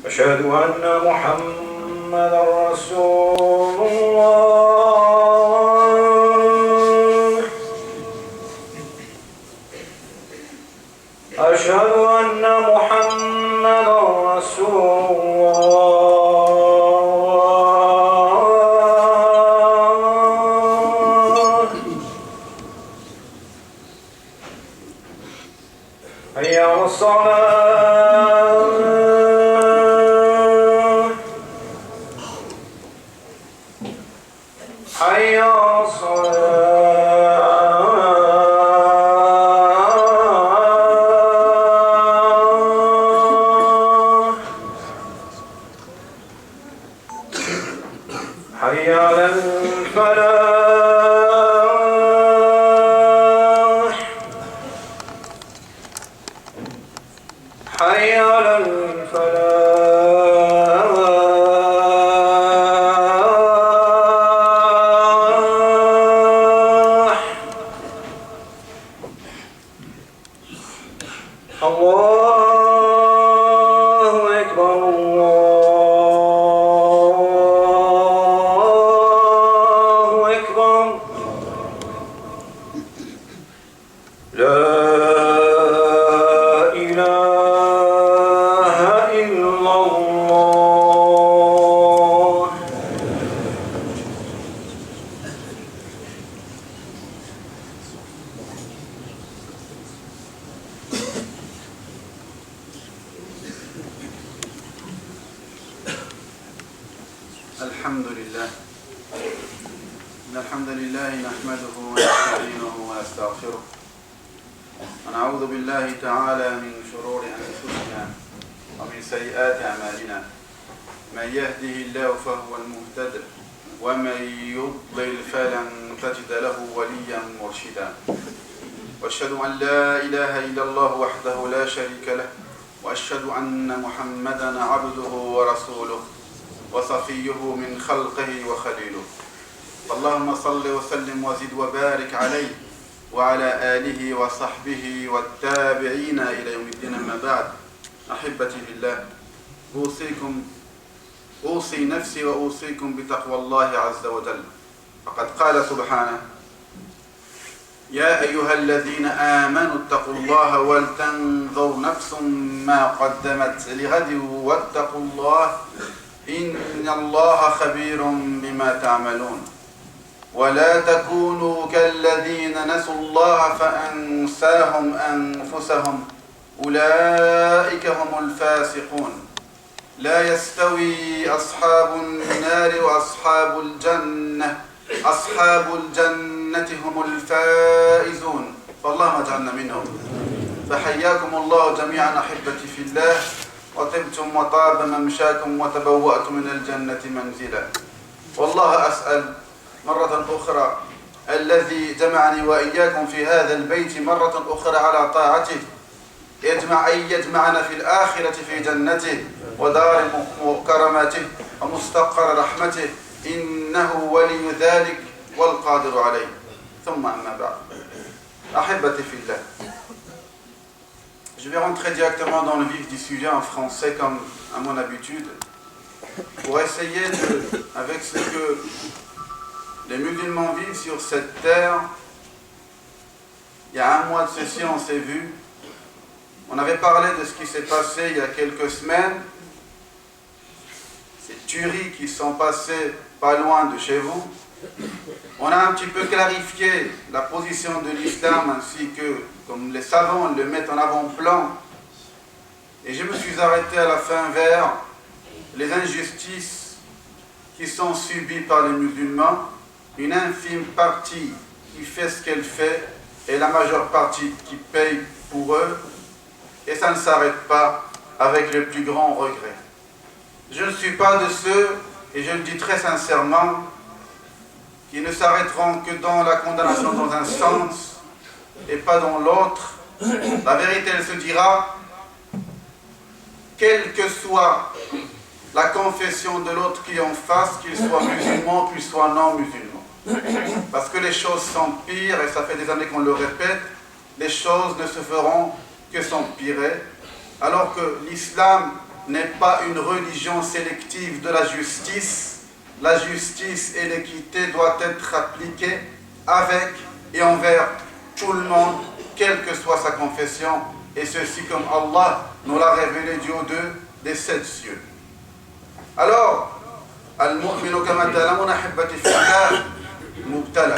أشهد أن محمدا رسول الله. أشهد أن محمدا رسول الله. حي على الصلاة. حي على الصلاة. حي على الفلاح. حي على الفلاح. الله أكبر الله أكبر. لا إله إلا الله. الحمد لله. إن الحمد لله نحمده ونستعينه ونستغفره ونعوذ بالله تعالى من شرور أنفسنا ومن سيئات أعمالنا. من يهده الله فهو المهتد ومن يضلل فلن تجد له وليا مرشدا. وأشهد أن لا إله إلا الله وحده لا شريك له وأشهد أن محمدا عبده ورسوله وصفيه من خلقه وخليله. اللهم صل وسلم وزد وبارك عليه وعلى آله وصحبه والتابعين إلى يوم الدين. أما بعد، أحبتي بالله، أوصي نفسي وأوصيكم بتقوى الله عز وجل. فقد قال سبحانه: يا أيها الذين آمنوا اتقوا الله ولتنظر نفس ما قدمت لغد واتقوا الله إن الله خبير بما تعملون. ولا تكونوا كالذين نسوا الله فأنساهم أنفسهم أولئك هم الفاسقون. لا يستوي أصحاب النار وأصحاب الجنة. أصحاب الجنة هم الفائزون. فاللهم اجعلنا منهم. فحياكم الله جميعا أحبتي في الله، وطبتم وطاب ممشاكم وتبوأتم من الجنة منزلا. والله أسأل مرة أخرى الذي جمعني وإياكم في هذا البيت مرة أخرى على طاعته أن يجمعنا في الآخرة في جنته ودار مكرماته ومستقر رحمته، إنه ولي ذلك والقادر عليه. ثم أما بعد، أحبتي في الله. Je vais rentrer directement dans le vif du sujet en français comme à mon habitude, pour essayer avec ce que les musulmans vivent sur cette terre. Il y a un mois de ceci, on s'est vu. On avait parlé de ce qui s'est passé il y a quelques semaines, ces tueries qui sont passées pas loin de chez vous. On a un petit peu clarifié la position de l'islam ainsi que, comme les savants le mettent en avant-plan. Et je me suis arrêté à la fin vers les injustices qui sont subies par les musulmans. Une infime partie qui fait ce qu'elle fait et la majeure partie qui paye pour eux. Et ça ne s'arrête pas avec le plus grand regret. Je ne suis pas de ceux, et je le dis très sincèrement, qui ne s'arrêteront que dans la condamnation dans un sens et pas dans l'autre. La vérité, elle se dira, quelle que soit la confession de l'autre qui est en face, qu'il soit musulman, qu'il soit non musulman. Parce que les choses s'empirent, et ça fait des années qu'on le répète, les choses ne se feront que s'empirer, alors que l'islam n'est pas une religion sélective de la justice. La justice et l'équité doivent être appliquées avec et envers tout le monde, quelle que soit sa confession, et ceci comme Allah nous l'a révélé du haut des 7 cieux. Alors, al-mu'minu kama ta'lamuna hibbati fillah mubtala.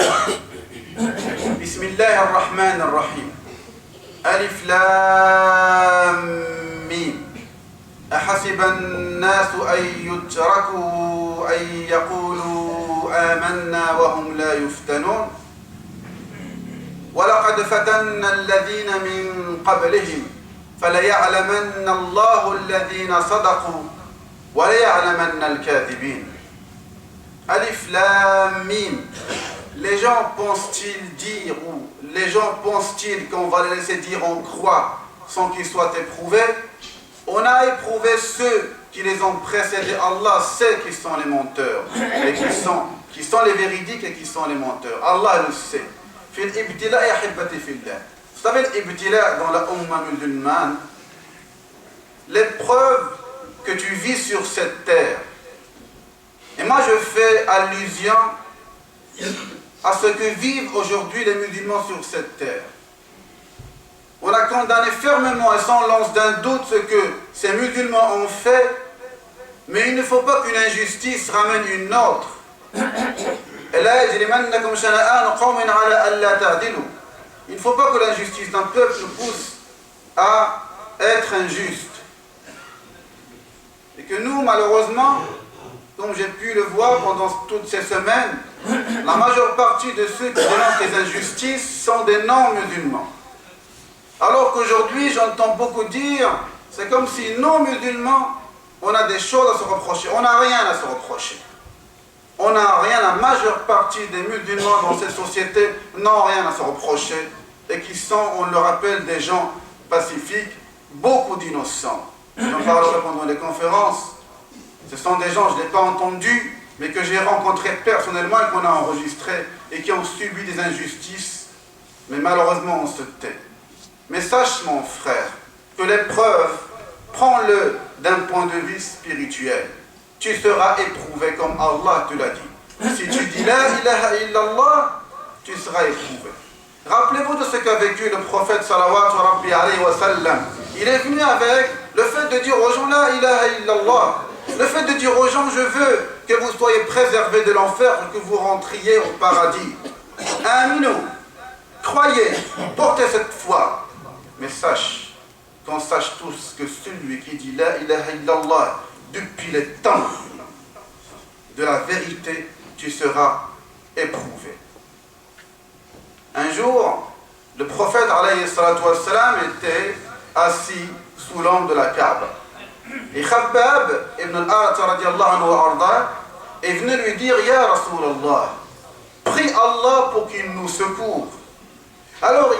Bismillah ar-Rahman ar-Rahim. Alif Lam Mim. أحسب الناس أن يتركوا أن يقولوا آمنا وهم لا يفتنون ولقد فتنا الذين من قبلهم فليعلمن الله الذين صدقوا وليعلمن الكاذبين. Alif Lam Mim. Les gens pensent-ils dire, ou les gens pensent-ils qu'on va les laisser dire on croit sans qu'ils soient éprouvés? On a éprouvé ceux qui les ont précédés. Allah sait qui sont les menteurs et qui sont les véridiques et qui sont les menteurs. Allah le sait. Fil ibtila ya hibbati fillah. Vous savez l'ibtila dans la umma musulmane, l'épreuve que tu vis sur cette terre. Et moi je fais allusion à ce que vivent aujourd'hui les musulmans sur cette terre. On a condamné fermement et sans l'once d'un doute ce que ces musulmans ont fait, mais il ne faut pas qu'une injustice ramène une autre. Il ne faut pas que l'injustice d'un peuple nous pousse à être injuste. Et que nous, malheureusement, comme j'ai pu le voir pendant toutes ces semaines, la majeure partie de ceux qui dénoncent les injustices sont des non-musulmans. Alors qu'aujourd'hui, j'entends beaucoup dire, c'est comme si non-musulmans, on a des choses à se reprocher. On n'a rien à se reprocher. On n'a rien, la majeure partie des musulmans dans cette société n'ont rien à se reprocher et qui sont, on le rappelle, des gens pacifiques, beaucoup d'innocents. J'en parlerai pendant les conférences. Ce sont des gens, je ne l'ai pas entendu, mais que j'ai rencontrés personnellement et qu'on a enregistrés et qui ont subi des injustices. Mais malheureusement, on se tait. Mais sache, mon frère, que l'épreuve, prends-le d'un point de vue spirituel. Tu seras éprouvé comme Allah te l'a dit. Si tu dis la ilaha illallah, tu seras éprouvé. Rappelez-vous de ce qu'a vécu le prophète sallallahu alayhi wa sallam. Il est venu avec le fait de dire aux gens la ilaha illallah. Le fait de dire aux gens je veux que vous soyez préservés de l'enfer et que vous rentriez au paradis. Aminou, croyez, portez cette foi. Mais sache, qu'on sache tous que celui qui dit la ilaha illallah depuis les temps de la vérité, tu seras éprouvé. Un jour, le prophète alayhi salatu wassalam était assis sous l'ombre de la Kaaba. Et Khabbab ibn al-Arat radiallahu anhu wa arda est venu lui dire Ya Rasulallah, prie Allah pour qu'il nous secoure. Alors,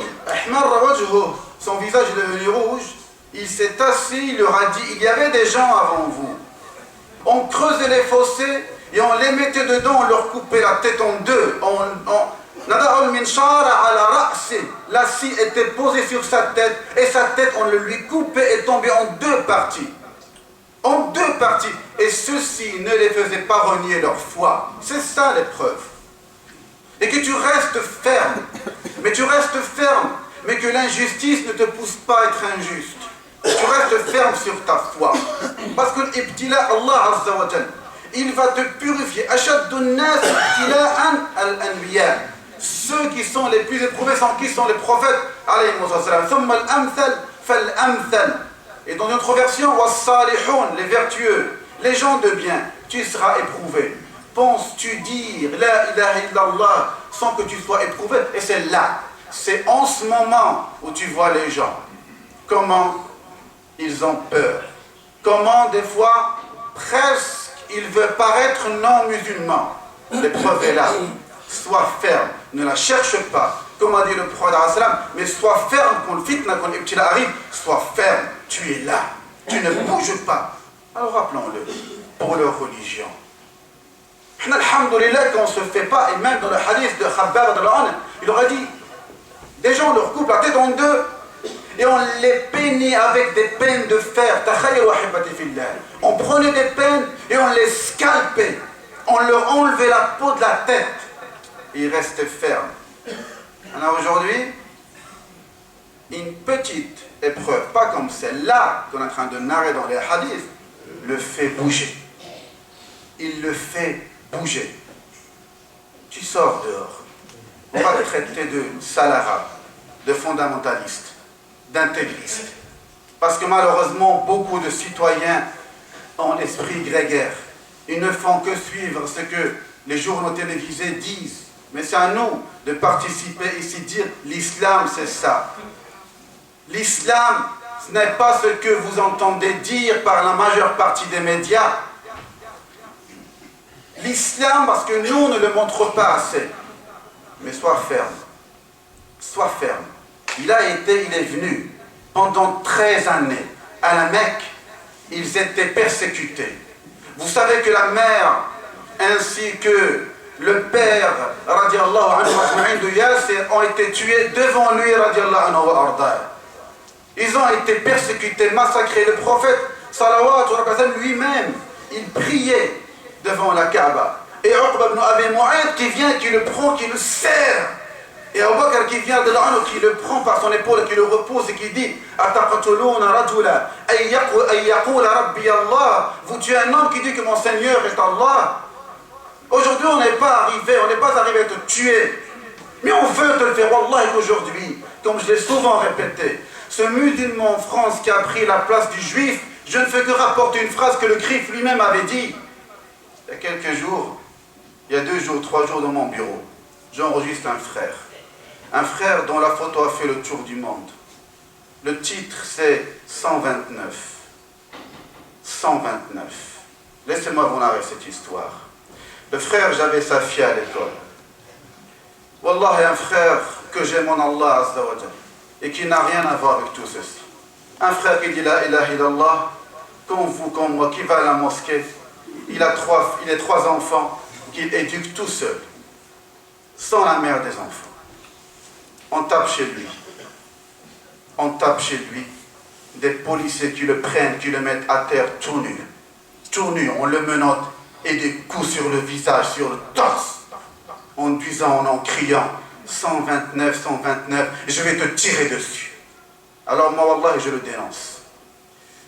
son visage est devenu rouge, il s'est assis, il leur a dit, il y avait des gens avant vous. On creusait les fossés et on les mettait dedans, on leur coupait la tête en deux. La scie était posée sur sa tête et sa tête, on le lui coupait et tombait en deux parties. En deux parties. Et ceci ne les faisait pas renier leur foi. C'est ça l'épreuve. Et que tu restes ferme. Mais tu restes ferme. Mais que l'injustice ne te pousse pas à être injuste. Tu restes ferme sur ta foi. Parce que l'ibtila, Allah Azza wa Jal, il va te purifier. Ashaddun nas ibtila'an al-anbiya. Ceux qui sont les plus éprouvés sont qui sont les prophètes. Alayhi wa sallam. Thumma al-amthal fal-amthal. Et dans une autre version, was-salihun, les vertueux, les gens de bien, tu seras éprouvé. Penses-tu dire la ilaha illallah sans que tu sois éprouvé? Et c'est là, c'est en ce moment où tu vois les gens. Comment ils ont peur. Comment des fois, presque, ils veulent paraître non musulmans. L'épreuve est là. Sois ferme, ne la cherche pas. Comme a dit le prophète, mais sois ferme quand le fitna, quand l'ibtila arrive, sois ferme, tu es là, tu ne bouges pas. Alors rappelons-le, pour leur religion. Alhamdulillah, qu'on ne se fait pas, et même dans le hadith de Khabbab, il aurait dit, des gens leur coupent la tête en deux, Et on les peignait avec des peines de fer. On prenait des peines et on les scalpait. On leur enlevait la peau de la tête. Et ils restaient fermes. Alors aujourd'hui, une petite épreuve, pas comme celle-là qu'on est en train de narrer dans les hadiths, le fait bouger. Il le fait bouger. Tu sors dehors. On va te traiter de salarabe, de fondamentaliste, d'intégriste. Parce que malheureusement, beaucoup de citoyens ont l'esprit grégaire. Ils ne font que suivre ce que les journaux télévisés disent. Mais c'est à nous de participer ici, dire l'islam c'est ça. L'islam, ce n'est pas ce que vous entendez dire par la majeure partie des médias. L'islam, parce que nous, on ne le montre pas assez. Mais sois ferme. Sois ferme. Il est venu pendant 13 années à la Mecque. Ils étaient persécutés. Vous savez que la mère ainsi que le père radiallahu anhu de Yasser ont été tués devant lui radiallahu anhu wa arda. Ils ont été persécutés, massacrés. Le prophète salawat lui-même, il priait devant la Kaaba. Et Uqba ibn Abi Mu'ayt qui vient, qui le prend, qui le serre. Et Abu Bakr qui vient de l'anneau, qui le prend par son épaule et qui le repose et qui dit Ataqatuluna rajula ay yaqula rabbi Allah. Vous tuez un homme qui dit que mon Seigneur est Allah. Aujourd'hui on n'est pas arrivé à te tuer. Mais on veut te le faire. Wallah qu'aujourd'hui, comme je l'ai souvent répété, ce musulman en France qui a pris la place du juif, je ne fais que rapporter une phrase que le Griffe lui-même avait dit. Il y a quelques jours, il y a 2 jours, 3 jours dans mon bureau, j'enregistre un frère. Un frère dont la photo a fait le tour du monde. Le titre c'est 129. 129. Laissez-moi vous narrer cette histoire. Le frère, j'avais sa fille à l'école. Wallah, un frère que j'aime en Allah Azza wa Jal, et qui n'a rien à voir avec tout ceci. Un frère qui dit la ilaha illallah, comme vous, comme moi, qui va à la mosquée. Il a 3 enfants qu'il éduque tout seul, sans la mère des enfants. On tape chez lui. On tape chez lui. Des policiers qui le prennent, qui le mettent à terre tout nu. Tout nu, on le menotte et des coups sur le visage, sur le torse. En disant, en criant 129, 129, je vais te tirer dessus. Alors moi, wallah, je le dénonce.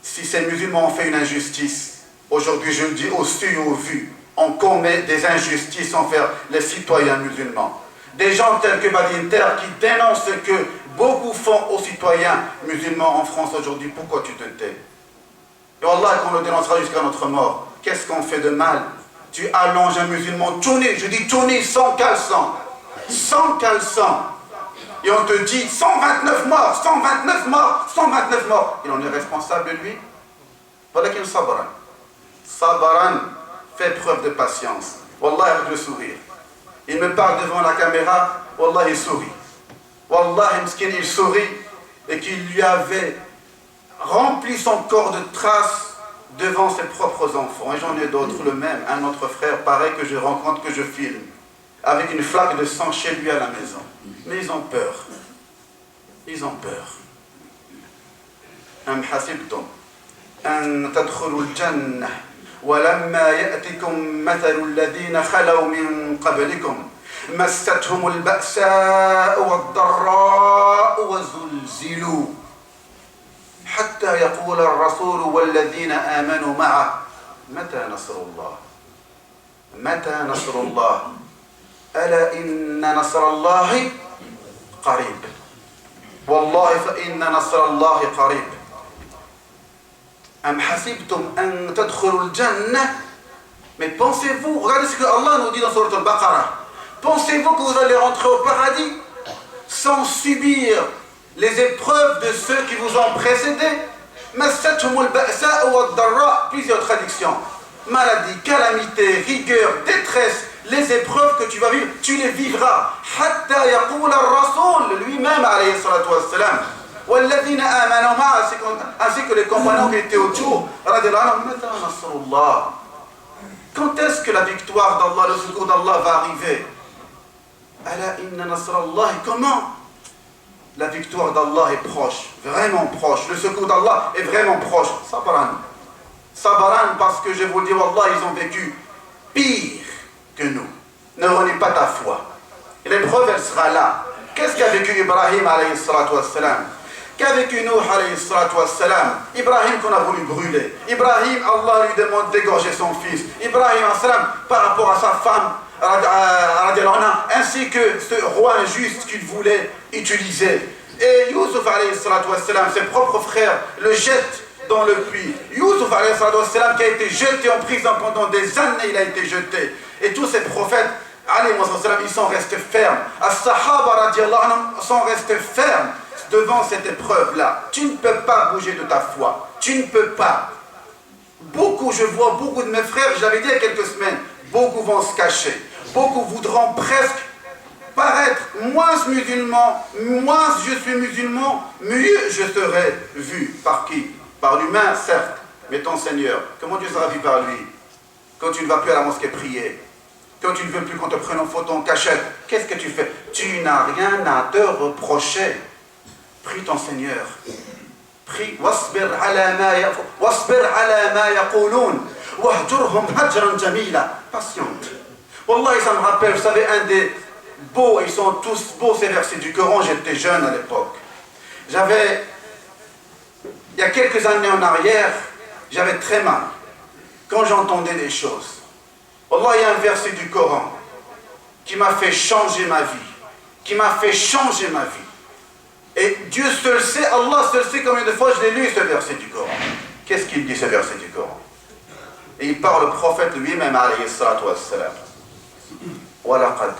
Si ces musulmans ont fait une injustice, aujourd'hui je le dis au su et au vu, on commet des injustices envers les citoyens musulmans. Des gens tels que Badinter qui dénoncent ce que beaucoup font aux citoyens musulmans en France aujourd'hui. Pourquoi tu te tais? Et Wallah, qu'on le dénoncera jusqu'à notre mort. Qu'est-ce qu'on fait de mal? Tu allonges un musulman tout nu, je dis tout nu, sans caleçon. Sans caleçon. Et on te dit 129 morts, 129 morts, 129 morts. Il en est responsable lui? Voilà qu'il sabran. Sabran fait preuve de patience. Wallah, avec le sourire. Il me parle devant la caméra, Wallah, il sourit. Wallah, Mskin, il sourit et qu'il lui avait rempli son corps de traces devant ses propres enfants. Et j'en ai d'autres, le même, un autre frère, pareil, que je rencontre, que je filme, avec une flaque de sang chez lui à la maison. Mais ils ont peur. Ils ont peur. Am hasibtum an tadkhulul jannah ولما يأتكم مثل الذين خلوا من قبلكم مستهم البأساء والضراء وزلزلوا حتى يقول الرسول والذين آمنوا معه متى نصر الله متى نصر الله ألا إن نصر الله قريب والله فإن نصر الله قريب Am hasibtum an tadkhulul jannah. Mais pensez-vous, regardez ce que Allah nous dit dans Sourate Al-Baqarah. Pensez-vous que vous allez rentrer au paradis sans subir les épreuves de ceux qui vous ont précédés? Massathumul ba'sa wa ad-darra, plusieurs traductions. Maladie, calamité, rigueur, détresse, les épreuves que tu vas vivre, tu les vivras. Hatta yaqul ar-rasul lui-même alayhi salatu wassalam. والذين آمنوا معه ainsi que les compagnons qui étaient autour. Quand est-ce que la victoire d'Allah, le secours d'Allah va arriver? Ala inna nasr Allah. Comment? la victoire d'Allah est proche, vraiment proche. Le secours d'Allah est vraiment proche. Sabran. Sabran, parce que je vous le dis, Wallah, ils ont vécu pire que nous. Ne renie pas ta foi. Et l'épreuve, elle sera là. Qu'est-ce qu'a vécu Ibrahim, alayhi salatu wassalam? Qu'a vécu Nuh, alayhi salatu wassalam? Ibrahim qu'on a voulu brûler. Ibrahim, Allah lui demande d'égorger son fils. Ibrahim, alayhi salam, par rapport à sa femme, ainsi que ce roi injuste qu'il voulait utiliser. Et Youssouf, alayhi salatu wassalam, ses propres frères, le jettent dans le puits. Youssouf, alayhi salatu wassalam, qui a été jeté en prison pendant des années, il a été jeté. Et tous ces prophètes, ils sont restés fermes. As-Sahaba sont restés fermes devant cette épreuve-là. Tu ne peux pas bouger de ta foi. Tu ne peux pas. Je vois beaucoup de mes frères, j'avais dit il y a quelques semaines, beaucoup vont se cacher. Beaucoup voudront presque paraître moins musulmans. Moins je suis musulman, mieux je serai vu. Par qui? Par l'humain, certes. Mais ton Seigneur, comment tu seras vu par lui? Quand tu ne vas plus à la mosquée prier, quand tu ne veux plus qu'on te prenne en photo en cachette, qu'est-ce que tu fais? Tu n'as rien à te reprocher. Prie ton Seigneur. Prie. Wasbir ala ma yaqulun. Wahjurhum hajran jamila. Patiente. Wallah, ça me rappelle, vous savez, un des beaux, ils sont tous beaux ces versets du Coran, j'étais jeune à l'époque. Il y a quelques années en arrière, j'avais très mal quand j'entendais des choses. Wallah, il y a un verset du Coran qui m'a fait changer ma vie. Qui m'a fait changer ma vie. Et Dieu seul sait, Allah seul sait combien de fois je l'ai lu ce verset du Coran. Qu'est-ce qu'il dit ce verset du Coran? Et il parle au prophète lui-même, alayhi salatu wassalam. وَلَقَدْ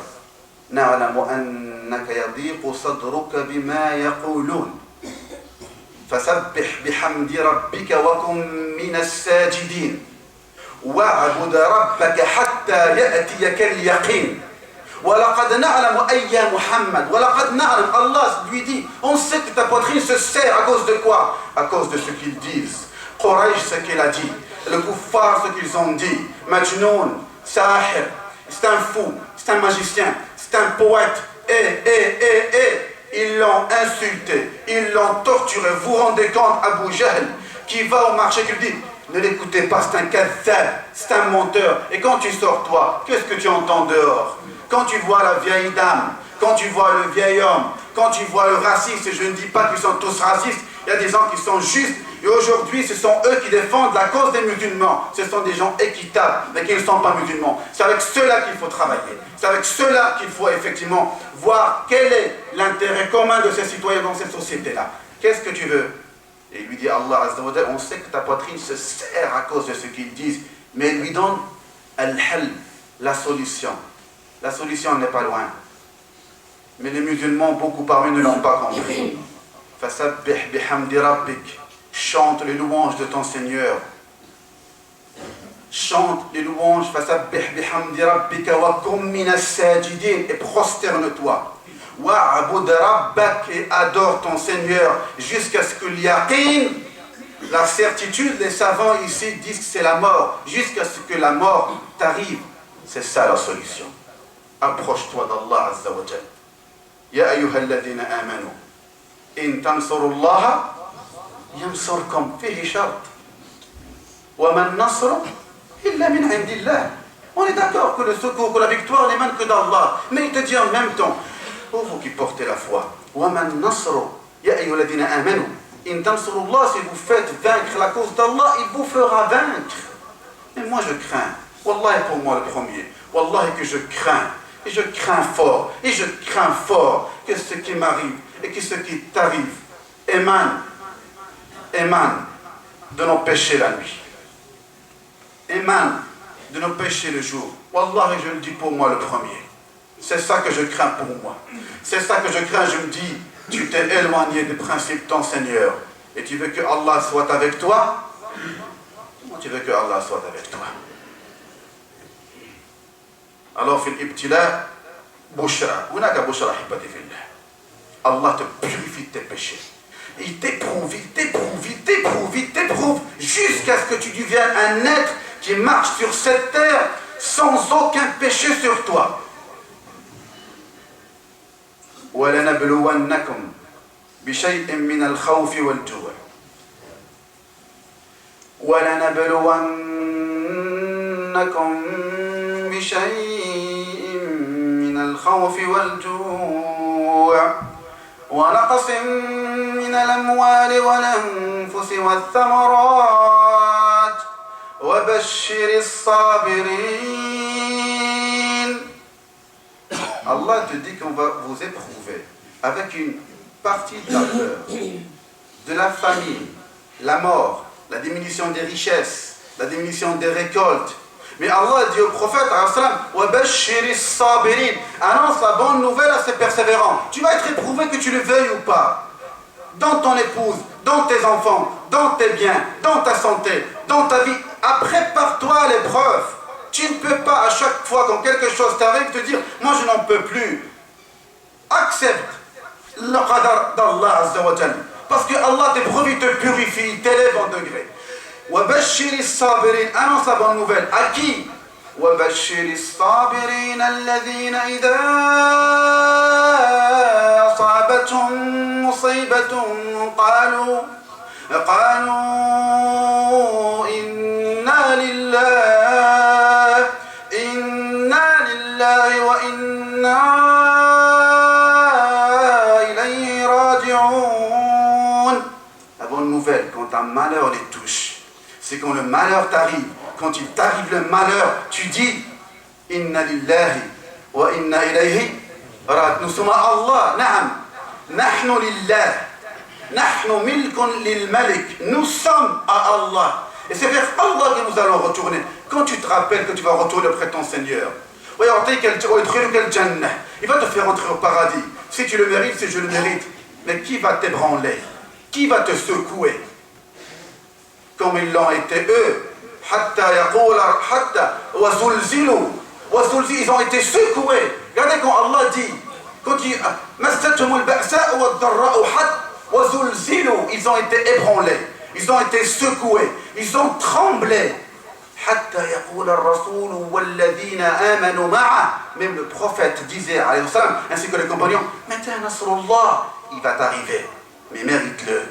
نَعْلَمُ أَنَّكَ يَضِيقُ صَدْرُكَ بِمَا يَقُولُونَ فَسَبِّحْ بِحَمْدِ رَبِّكَ وَكُنْ مِنَ السَّاجِدِينَ وَاعْبُدْ رَبَّكَ حَتَّى يَأْتِيَكَ الْيَقِينُ وَلَقَدْ نَعْلَمُ أَيَّا مُحَمَّدْ وَلَقَدْ نَعْلَمُ Allah lui dit, on sait que ta poitrine se serre à cause de quoi? À cause de ce qu'ils disent. Quraysh, ce qu'il a dit. Le kuffar, ce qu'ils ont dit. Majnoun, Sahir, c'est un fou, c'est un magicien, c'est un poète. Ils l'ont insulté, ils l'ont torturé. Vous vous rendez compte, Abu Jahl, qui va au marché, qui lui dit, ne l'écoutez pas, c'est un kazzab, c'est un menteur. Et quand tu sors, toi, qu'est-ce que tu entends dehors? Quand tu vois la vieille dame, quand tu vois le vieil homme, quand tu vois le raciste, et je ne dis pas qu'ils sont tous racistes, il y a des gens qui sont justes, et aujourd'hui ce sont eux qui défendent la cause des musulmans. Ce sont des gens équitables, mais qui ne sont pas musulmans. C'est avec ceux-là qu'il faut travailler. C'est avec ceux-là qu'il faut effectivement voir quel est l'intérêt commun de ces citoyens dans cette société-là. Qu'est-ce que tu veux? Et il lui dit, Allah Azza wa Jalla, on sait que ta poitrine se serre à cause de ce qu'ils disent, mais il lui donne al-hal, la solution. La solution n'est pas loin. Mais les musulmans, beaucoup parmi eux ne l'ont pas compris. Fasabbih bihamdi rabbik. Chante les louanges de ton Seigneur. Chante les louanges. Fasabbih bihamdi rabbika wa kum minas sajidin. Et prosterne-toi. Wa'abud rabbak. Et adore ton Seigneur jusqu'à ce que l'yaqin, la certitude, les savants ici disent que c'est la mort. Jusqu'à ce que la mort t'arrive. C'est ça la solution. Approche-toi d'Allah Azza wa Jal. Ya ayyuhalladhina amanu. In tansurullaha yansurkum fihi shart. Wa man nasru illa min indillah. On est d'accord que le secours, que la victoire n'émane que d'Allah. Mais il te dit en même temps, oh vous qui portez la foi, wa man nasru. Ya ayyuhalladhina amanu. In tansurullah, si vous faites vaincre la cause d'Allah, il vous fera vaincre. Mais moi je crains. Wallah pour moi le premier. Wallah que je crains. Et je crains fort, et je crains fort que ce qui m'arrive et que ce qui t'arrive émane de nos péchés la nuit, émane de nos péchés le jour. Wallah, et je le dis pour moi le premier. C'est ça que je crains pour moi. C'est ça que je crains, je me dis, tu t'es éloigné des principes de ton Seigneur. Et tu veux que Allah soit avec toi? Comment tu veux que Allah soit avec toi? Alors, في الابتلاء بشرى. هناك بشرى أحبتي في الله. Allah te purifie de tes péchés. Il t'éprouve, il t'éprouve, il t'éprouve, il t'éprouve, jusqu'à ce que tu deviennes un être qui marche sur cette terre sans aucun péché sur toi. وَلَنَبْلُوَنَّكُمْ بشيء من الخوف والجوع ولنبلونكم بشيء من الخوف والجوع ونقص من الأموال والأنفس والثمرات وبشر الصابرين. Allah te dit qu'on va vous éprouver avec une partie de la peur, de la famine, la mort, la diminution des richesses, la diminution des récoltes. Mais Allah dit au prophète, annonce la bonne nouvelle à ces persévérants. Tu vas être éprouvé que tu le veuilles ou pas. Dans ton épouse, dans tes enfants, dans tes biens, dans ta santé, dans ta vie. Prépare-toi à l'épreuve. Tu ne peux pas à chaque fois quand quelque chose t'arrive te dire, moi je n'en peux plus. Accepte le qadar d'Allah Azza wa Jalla. Parce que Allah t'éprouve, il te purifie, il t'élève en degré. وَبَشِّرِ الصَّابِرِينَ annonce la bonne nouvelle. À qui? وَبَشِّرِ الصَّابِرِينَ الَّذِينَ إِذَا أَصَابَتْهُمْ مُصِيبَةٌ قالوا إِنَّا لله وَإِنَّا إِلَيْهِ راجعون. La bonne nouvelle, quand un malheur les touche, c'est quand le malheur t'arrive. Quand il t'arrive le malheur, tu dis Inna lillahi wa inna ilayhi raji'un. Nous sommes à Allah. Naam. Nahnu lillah. Nahnu milkun lil malik. Nous sommes à Allah. Et c'est vers Allah que nous allons retourner. Quand tu te rappelles que tu vas retourner auprès de ton Seigneur, il va te faire entrer au paradis. Si tu le mérites, si je le mérite. Mais qui va t'ébranler? Qui va te secouer? Comme ils l'ont été eux. Ils ont été secoués. Regardez quand Allah dit, quand ils ont été ébranlés, ils ont été secoués, ils ont tremblé. Même le prophète disait, ainsi que les compagnons, il va t'arriver, mais mérite-le.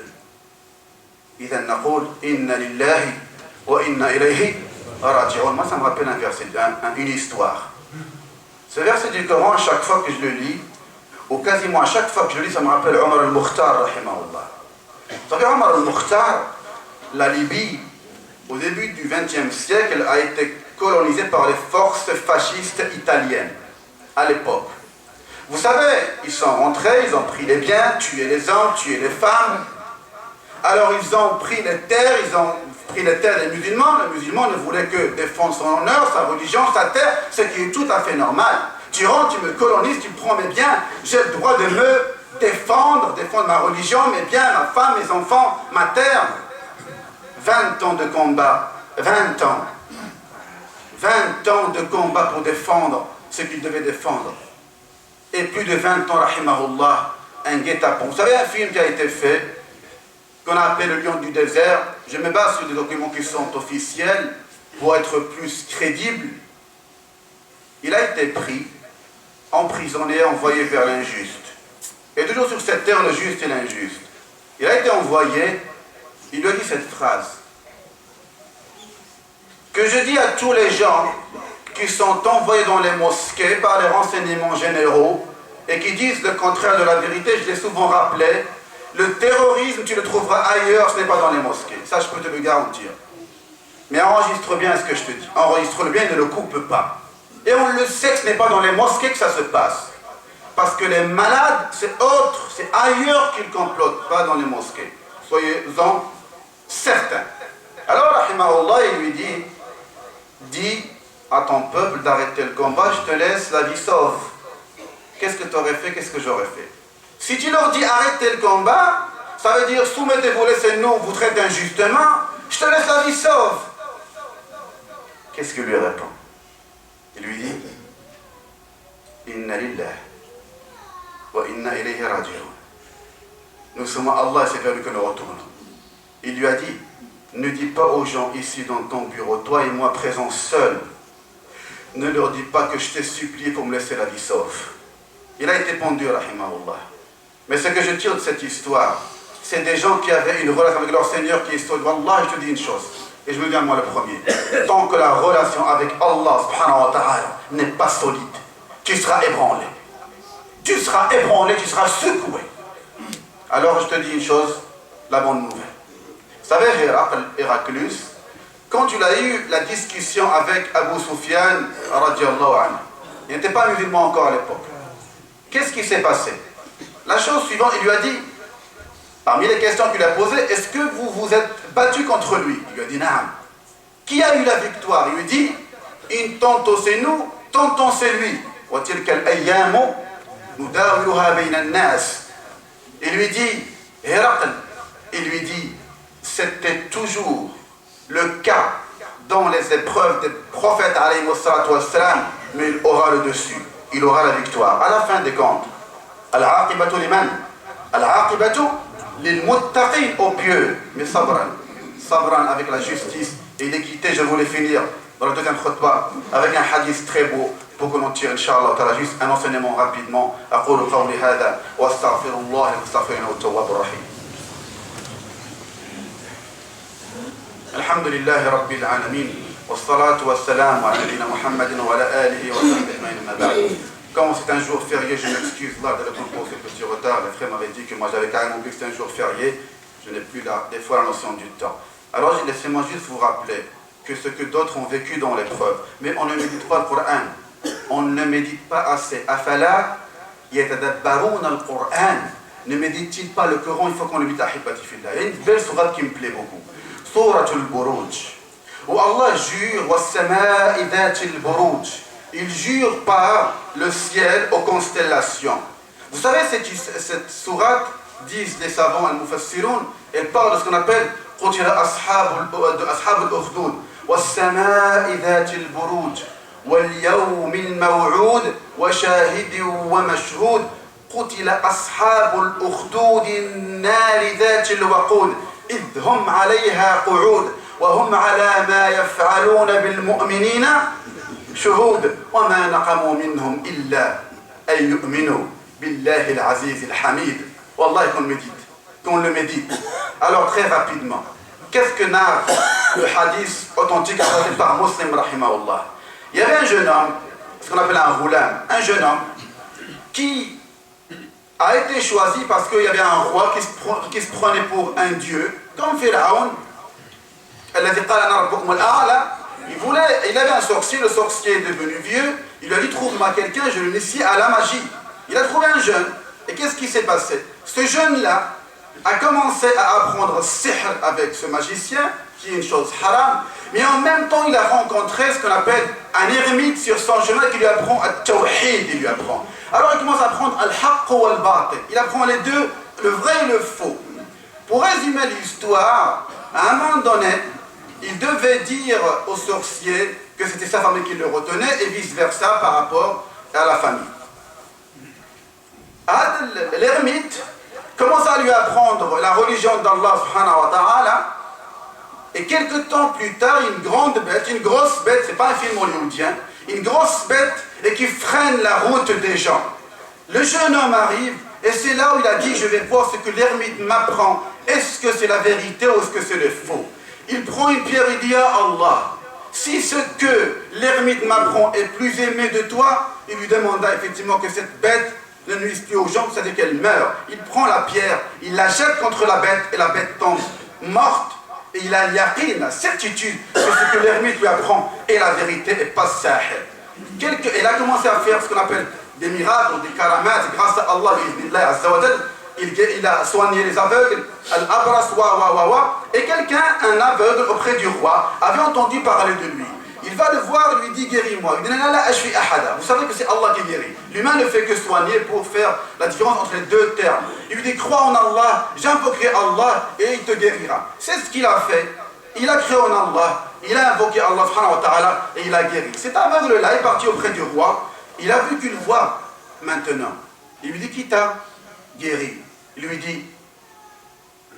إذا نقول إن لله وإنا إليه راجعون. Moi ça me rappelle un verset, une histoire. Ce verset du Coran, à chaque fois que je le lis, ou quasiment à chaque fois que je le lis, ça me rappelle Omar al-Mukhtar, rahimahullah. Vous savez, Omar al-Mukhtar, la Libye, au début du XXe siècle, a été colonisée par les forces fascistes italiennes, à l'époque. Vous savez, ils sont rentrés, ils ont pris les biens, tué les hommes, tué les femmes. Alors ils ont pris les terres, des musulmans. Les musulmans ne voulaient que défendre son honneur, sa religion, sa terre, ce qui est tout à fait normal. Tu rentres, tu me colonises, tu prends mes biens, j'ai le droit de me défendre ma religion, mes biens, ma femme, mes enfants, ma terre. 20 ans de combat, 20 ans. 20 ans de combat pour défendre ce qu'ils devaient défendre. Et plus de 20 ans, rahimahullah, un guet-apens. Vous savez un film qui a été fait, qu'on a appelé le lion du désert. Je me base sur des documents qui sont officiels pour être plus crédible. Il a été pris, emprisonné, envoyé vers l'injuste. Et toujours sur cette terre, le juste et l'injuste. Il a été envoyé, il lui a dit cette phrase que je dis à tous les gens qui sont envoyés dans les mosquées par les renseignements généraux et qui disent le contraire de la vérité. Je l'ai souvent rappelé. Le terrorisme, tu le trouveras ailleurs, ce n'est pas dans les mosquées. Ça, je peux te le garantir. Mais enregistre bien ce que je te dis. Enregistre-le bien, ne le coupe pas. Et on le sait que ce n'est pas dans les mosquées que ça se passe. Parce que les malades, c'est autre, c'est ailleurs qu'ils complotent, pas dans les mosquées. Soyez-en certains. Alors, rahimahullah, il lui dit, dis à ton peuple d'arrêter le combat, je te laisse la vie sauve. Qu'est-ce que tu aurais fait, qu'est-ce que j'aurais fait? Si tu leur dis arrêtez le combat, ça veut dire soumettez-vous, laissez-nous vous traiter injustement, je te laisse la vie sauve. Qu'est-ce qu'il lui répond? Il lui dit Inna lillah wa inna ilayhi raji'un. Nous sommes à Allah et c'est vers lui que nous retournons. Il lui a dit, ne dis pas aux gens ici dans ton bureau, toi et moi présents seuls, ne leur dis pas que je t'ai supplié pour me laisser la vie sauve. Il a été pendu, rahimahullah. Mais ce que je tire de cette histoire, c'est des gens qui avaient une relation avec leur Seigneur qui est solide. Wallah, je te dis une chose, et je me dis à moi le premier. Tant que la relation avec Allah subhanahu wa ta'ala n'est pas solide, tu seras ébranlé. Tu seras ébranlé, tu seras secoué. Alors je te dis une chose, la bonne nouvelle. Vous savez, Héraclius, quand il a eu la discussion avec Abu Sufyan, radiallahu anhu, il n'était pas musulman encore à l'époque. Qu'est-ce qui s'est passé? La chose suivante, il lui a dit, parmi les questions qu'il a posées, est-ce que vous vous êtes battu contre lui? Il lui a dit, naam. Qui a eu la victoire? Il lui dit, in tantôt c'est nous, tantôt c'est lui. Il lui dit, Héracl, il lui dit, c'était toujours le cas dans les épreuves des prophètes, mais il aura le dessus, il aura la victoire. À la fin des comptes, al-aqibatu liman? Al-aqibatu lil-muttaqin, aux pieux, mais sabran. Sabran avec la justice et l'équité. Je voulais finir dans le deuxième khutbah avec un hadith très beau pour que l'on tire, Inch'Allah, juste un enseignement rapidement. أقول قولي هذا وأستغفر الله المستغفر التواب الرحيم. الحمد لله رب العالمين والصلاة والسلام على نبينا محمد وعلى آله وصحبه أجمعين أما بعد. Comme c'est un jour férié, je m'excuse là de pour ce petit retard. Les frères m'avaient dit que moi j'avais carrément oublié que c'était un jour férié. Je n'ai plus là, des fois la notion du temps. Alors laissez-moi juste vous rappeler que ce que d'autres ont vécu dans l'épreuve, mais on ne médite pas le Coran. On ne médite pas assez. Afala yatadabbaruna al-Qur'an. Ne médite-t-il pas le Coran? Il faut qu'on le médite. Ahibati fillah. Il y a une belle sourate qui me plaît beaucoup. Suratul Buruj. Où Allah jure was-sama'i dhatil buruj. Il jure par le ciel aux constellations. Vous savez, cette sourate, disent les savants al-mufassirun, elle parle de ce qu'on appelle qutila ashab al-ukhdud was-sama'i dhatil buruj. واليوم الموعود وشاهد ومشهود قتل أصحاب الأخدود النار ذات الوقود إذ هم عليها قعود وهم على ما يفعلون بالمؤمنين شهود وما نقموا منهم إلا أن يؤمنوا بالله العزيز الحميد. والله qu'on le médite. Alors très rapidement, qu'est-ce que narre le hadith authentique apporté par Muslim rahimahullah? Il y avait un jeune homme, ce qu'on appelle un ghulam, un jeune homme qui a été choisi parce qu'il y avait un roi qui se prenait pour un dieu, comme Pharaon. Il avait un sorcier, le sorcier est devenu vieux, il lui a dit trouve-moi quelqu'un, je l'initie à la magie. Il a trouvé un jeune, et qu'est-ce qui s'est passé? Ce jeune-là a commencé à apprendre sihr avec ce magicien, qui est une chose haram, mais en même temps il a rencontré ce qu'on appelle un ermite sur son chemin qui lui apprend al-tawhid, il lui apprend. Alors il commence à apprendre al-haqq wa al-batil, il apprend les deux, le vrai et le faux. Pour résumer l'histoire, à un moment donné, il devait dire au sorcier que c'était sa famille qui le retenait et vice-versa par rapport à la famille. L'ermite commence à lui apprendre la religion d'Allah subhanahu wa ta'ala. Et quelques temps plus tard, une grande bête, une grosse bête, c'est pas un film hollywoodien, une grosse bête et qui freine la route des gens. Le jeune homme arrive et c'est là où il a dit, je vais voir ce que l'ermite m'apprend. Est-ce que c'est la vérité ou est-ce que c'est le faux? Il prend une pierre et dit, ah Allah, si ce que l'ermite m'apprend est plus aimé de toi, il lui demanda effectivement que cette bête ne nuise plus aux gens, c'est-à-dire qu'elle meurt. Il prend la pierre, il la jette contre la bête et la bête tombe morte. Et il a l'yaqin, la certitude que ce que l'ermite lui apprend est la vérité et pas sahih. Il a commencé à faire ce qu'on appelle des miracles, des karamat, grâce à Allah, il a soigné les aveugles, al-abras, et quelqu'un, un aveugle auprès du roi, avait entendu parler de lui. Il va le voir et lui dit guéris-moi. Il dit vous savez que c'est Allah qui guérit. L'humain ne fait que soigner pour faire la différence entre les deux termes. Il lui dit crois en Allah, j'invoquerai Allah et il te guérira. C'est ce qu'il a fait. Il a cru en Allah, il a invoqué Allah subhanahu wa ta'ala et il a guéri. Cet aveugle-là est parti auprès du roi. Il a vu qu'une voix maintenant. Il lui dit qui t'a guéri? Il lui dit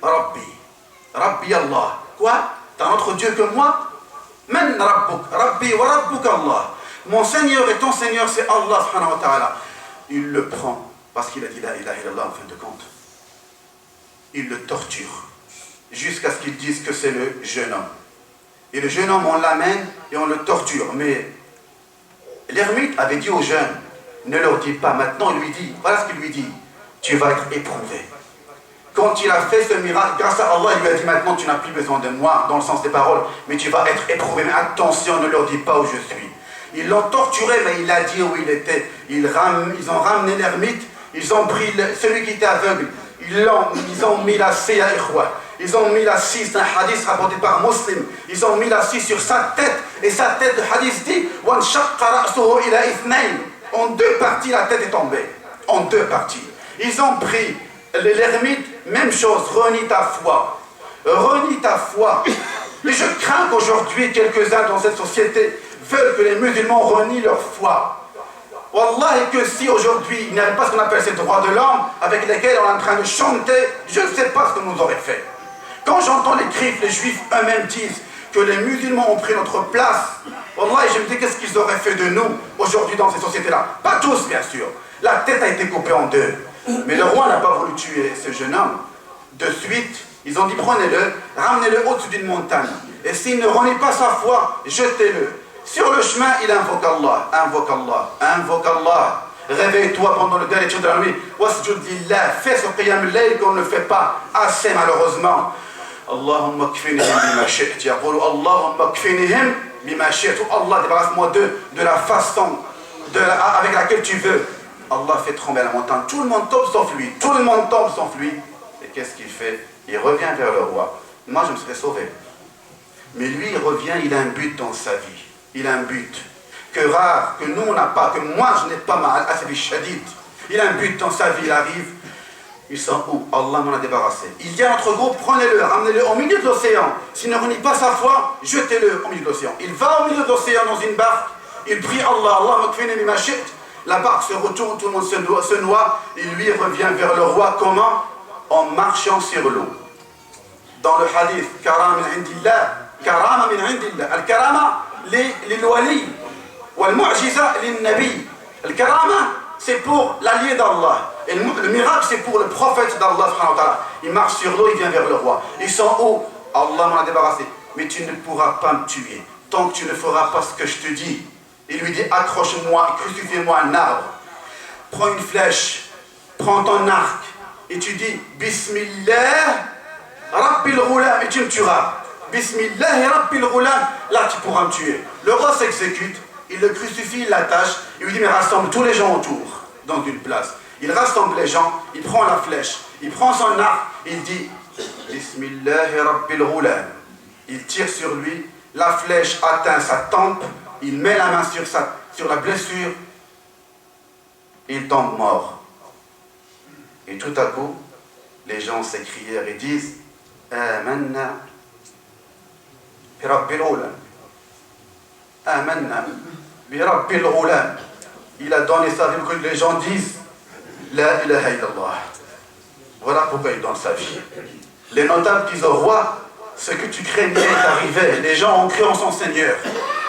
Rabbi Allah. Quoi? T'as un autre Dieu que moi? Man Rabbuk, Rabbi wa Rabbuk Allah. Mon Seigneur et ton Seigneur, c'est Allah subhanahu wa ta'ala. Il le prend parce qu'il a dit la ilaha illallah en fin de compte. Ils le torturent jusqu'à ce qu'ils disent que c'est le jeune homme. Et le jeune homme, on l'amène et on le torture. Mais l'ermite avait dit aux jeunes, ne leur dis pas. Maintenant, il lui dit, voilà ce qu'il lui dit, tu vas être éprouvé. Quand il a fait ce miracle, grâce à Allah, il lui a dit, maintenant tu n'as plus besoin de moi, dans le sens des paroles, mais tu vas être éprouvé. Mais attention, ne leur dis pas où je suis. Ils l'ont torturé, mais il a dit où il était. Ils ont ramené l'ermite, ils ont pris celui qui était aveugle, ils ont mis la scie à Ikhwa. Ils ont mis la scie, c'est un hadith rapporté par Muslim. Ils ont mis la scie sur sa tête. Et sa tête, le hadith dit, en deux parties, la tête est tombée. En deux parties. Ils ont pris l'ermite, même chose, renie ta foi. Renie ta foi. Et je crains qu'aujourd'hui, quelques-uns dans cette société veulent que les musulmans renient leur foi. Wallah, et que si aujourd'hui, il n'y avait pas ce qu'on appelle ces droits de l'homme, avec lesquels on est en train de chanter, je ne sais pas ce que nous aurait fait. Quand j'entends les cris, les juifs eux-mêmes disent que les musulmans ont pris notre place, wallah, je me dis qu'est-ce qu'ils auraient fait de nous aujourd'hui dans ces sociétés-là. Pas tous, bien sûr. La tête a été coupée en deux. Mais le roi n'a pas voulu tuer ce jeune homme. De suite, ils ont dit prenez-le, ramenez-le au-dessus d'une montagne. Et s'il ne renie pas sa foi, jetez-le. Sur le chemin, il invoque Allah, invoque Allah, invoque Allah. Réveille-toi pendant le dernier jour de la nuit. Wasjud lillah, fais ce qiyam al-layl qu'on ne fait pas assez malheureusement. Allahumma kfinihim bima shi'ta. Yaqulu Allahumma kfinihim bima shi'ta. Allah, débarrasse-moi de la façon avec laquelle tu veux. Allah fait trembler la montagne. Tout le monde tombe sauf lui. Tout le monde tombe sauf lui. Et qu'est-ce qu'il fait? Il revient vers le roi. Moi, je me serais sauvé. Mais lui, il revient, il a un but dans sa vie. Il a un but. Que rare, que nous, on n'a pas, que moi, je n'ai pas mal. Il a un but dans sa vie, il arrive. Il sent où Allah m'en a débarrassé. Il dit à notre groupe, prenez-le, ramenez-le au milieu de l'océan. S'il ne renie pas sa foi, jetez-le au milieu de l'océan. Il va au milieu de l'océan dans une barque. Il prie Allah, Allah makfini bima shi'ta. La barque se retourne, tout le monde se noie. Et lui revient vers le roi. Comment? En marchant sur l'eau. Dans le hadith, karama min indillah, karama min indillah. Al-karama, l'wali. Wal-mu'jiza, lin-nabi. Al-karama, c'est pour l'allié d'Allah. Et le miracle, c'est pour le prophète d'Allah. Il marche sur l'eau, il vient vers le roi. Ils sont où? Allah m'en a débarrassé. Mais tu ne pourras pas me tuer tant que tu ne feras pas ce que je te dis. Il lui dit, accroche-moi, crucifie-moi un arbre. Prends une flèche, prends ton arc, et tu dis, Bismillah, Rabbil Ghulam, et tu me tueras. Bismillah, Rabbil Ghulam, là tu pourras me tuer. Le roi s'exécute, il le crucifie, il l'attache, il lui dit, mais rassemble tous les gens autour, dans une place. Il rassemble les gens, il prend la flèche, il prend son arc, il dit, Bismillah, Rabbil Ghulam. Il tire sur lui, la flèche atteint sa tempe, il met la main sur la blessure, il tombe mort. Et tout à coup, les gens s'écrièrent et disent Amanna bi Rabbil Ghulam. Amanna bi Rabbil Ghulam. Il a donné sa vie pour que les gens disent La ilaha illallah. Voilà pourquoi il donne sa vie. Les notables disent au roi ce que tu craignais est arrivé. Les gens ont cru en son Seigneur.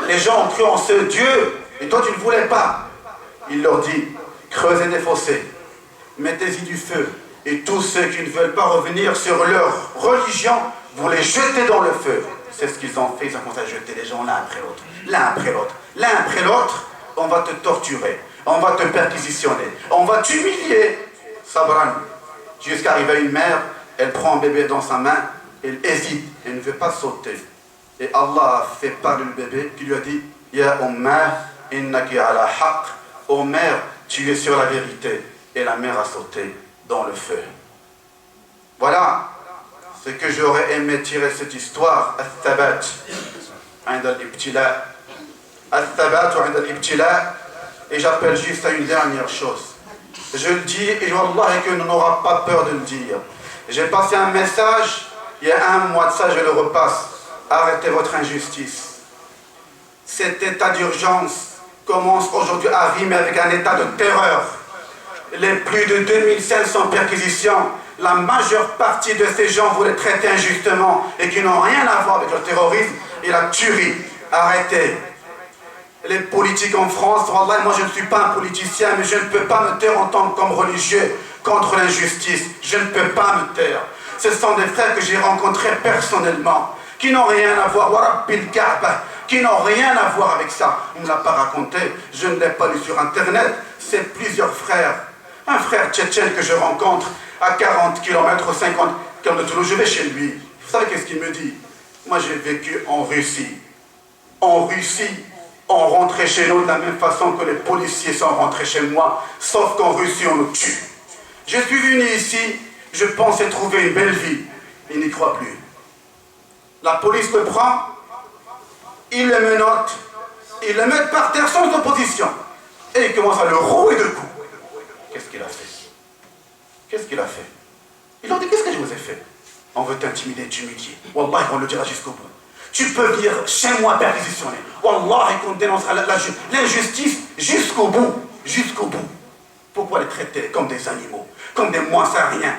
Les gens ont cru en ce Dieu. Et toi, tu ne voulais pas. Il leur dit, creusez des fossés. Mettez-y du feu. Et tous ceux qui ne veulent pas revenir sur leur religion, vous les jetez dans le feu. C'est ce qu'ils ont fait. Ils ont commencé à jeter les gens l'un après l'autre. L'un après l'autre. L'un après l'autre, on va te torturer. On va te perquisitionner. On va t'humilier. Sabran. Jusqu'à arriver à une mère, elle prend un bébé dans sa main. Elle hésite, elle ne veut pas sauter. Et Allah a fait parler le bébé qui lui a dit Ya Ummah, innaki ala haqq. Ô mère, tu es sur la vérité. Et la mère a sauté dans le feu. Voilà ce que j'aurais aimé tirer de cette histoire. Al-Thabat, 'inda al-ibtila. Al-Thabat 'inda al-ibtila. Et j'appelle juste à une dernière chose. Je le dis, et Wallah, que nous n'aura pas peur de le dire. J'ai passé un message. Il y a un mois de ça, je le repasse. Arrêtez votre injustice. Cet état d'urgence commence aujourd'hui à rimer avec un état de terreur. Les plus de 2500 perquisitions, la majeure partie de ces gens vous les traitez injustement et qui n'ont rien à voir avec le terrorisme et la tuerie. Arrêtez. Les politiques en France, wallah, moi je ne suis pas un politicien, mais je ne peux pas me taire en tant qu'homme religieux contre l'injustice. Je ne peux pas me taire. Ce sont des frères que j'ai rencontrés personnellement, qui n'ont rien à voir, Warabbil Kaaba, qui n'ont rien à voir avec ça. On ne me l'a pas raconté, je ne l'ai pas lu sur internet, c'est plusieurs frères. Un frère tchétchène que je rencontre à 40 km ou 50 km de Toulouse, je vais chez lui. Vous savez qu'est-ce qu'il me dit? Moi j'ai vécu en Russie. En Russie, on rentrait chez nous de la même façon que les policiers sont rentrés chez moi, sauf qu'en Russie on nous tue. Je suis venu ici, je pensais trouver une belle vie. Il n'y croit plus. La police me prend, il le menotte, il le met par terre sans opposition. Et il commence à le rouer de coups. Qu'est-ce qu'il a fait? Qu'est-ce qu'il a fait? Il leur dit, qu'est-ce que je vous ai fait? On veut t'intimider, t'humilier. Wallah, on le dira jusqu'au bout. Tu peux venir chez moi perquisitionner. Wallah, qu'on dénoncera l'injustice jusqu'au bout. Jusqu'au bout. Pourquoi les traiter comme des animaux, comme des moins à rien,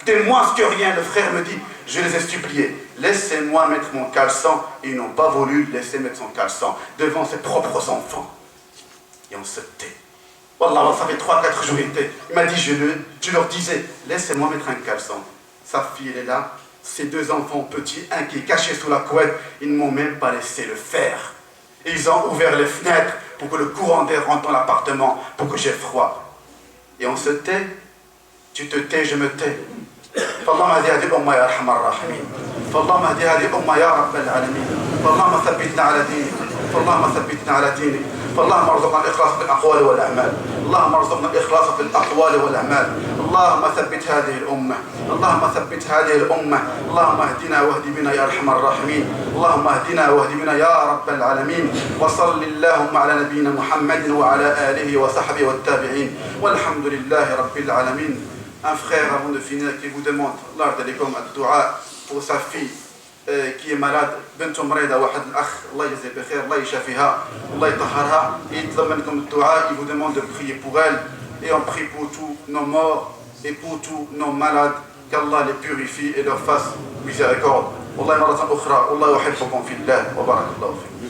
des moins que rien? Le frère me dit, je les ai suppliés, laissez-moi mettre mon caleçon. Ils n'ont pas voulu laisser mettre son caleçon devant ses propres enfants. Et on se tait. Wallah, ça fait 3-4 jours, il m'a dit, je leur disais, laissez-moi mettre un caleçon. Sa fille, elle est là, ses 2 enfants petits, un qui est caché sous la couette, ils ne m'ont même pas laissé le faire. Et ils ont ouvert les fenêtres pour que le courant d'air rentre dans l'appartement, pour que j'ai froid. Et on se tait, tu te tais, je me tais. فاللهم اهدي هذه الأمة يا أرحم الراحمين. فاللهم اهدي هذه الأمة يا رب العالمين. فاللهم ثبتنا على دينك. فاللهم ثبتنا على دينك. فاللهم ارزقنا الإخلاص في الأقوال والأعمال. اللهم ارزقنا الإخلاص في الأقوال والأعمال. اللهم ثبت هذه الأمة. اللهم ثبت هذه الأمة. اللهم اهدنا واهد بنا يا أرحم الراحمين. اللهم اهدنا واهد بنا يا رب العالمين. وصل اللهم على نبينا محمد وعلى آله وصحبه والتابعين والحمد لله رب العالمين. Un frère, avant de finir, qui vous demande l'art de l'école à dua pour sa fille qui est malade. بنته مريضة واحد الأخ الله يجزيه بخير الله يشافيها الله يطهرها. يطلب منكم الدعاء, il vous demande de prier pour elle et on prie pour tous nos morts et pour tous nos malades qu'Allah les purifie et leur fasse miséricorde. والله مرة أخرى والله يحبكم في الله وبارك الله فيكم.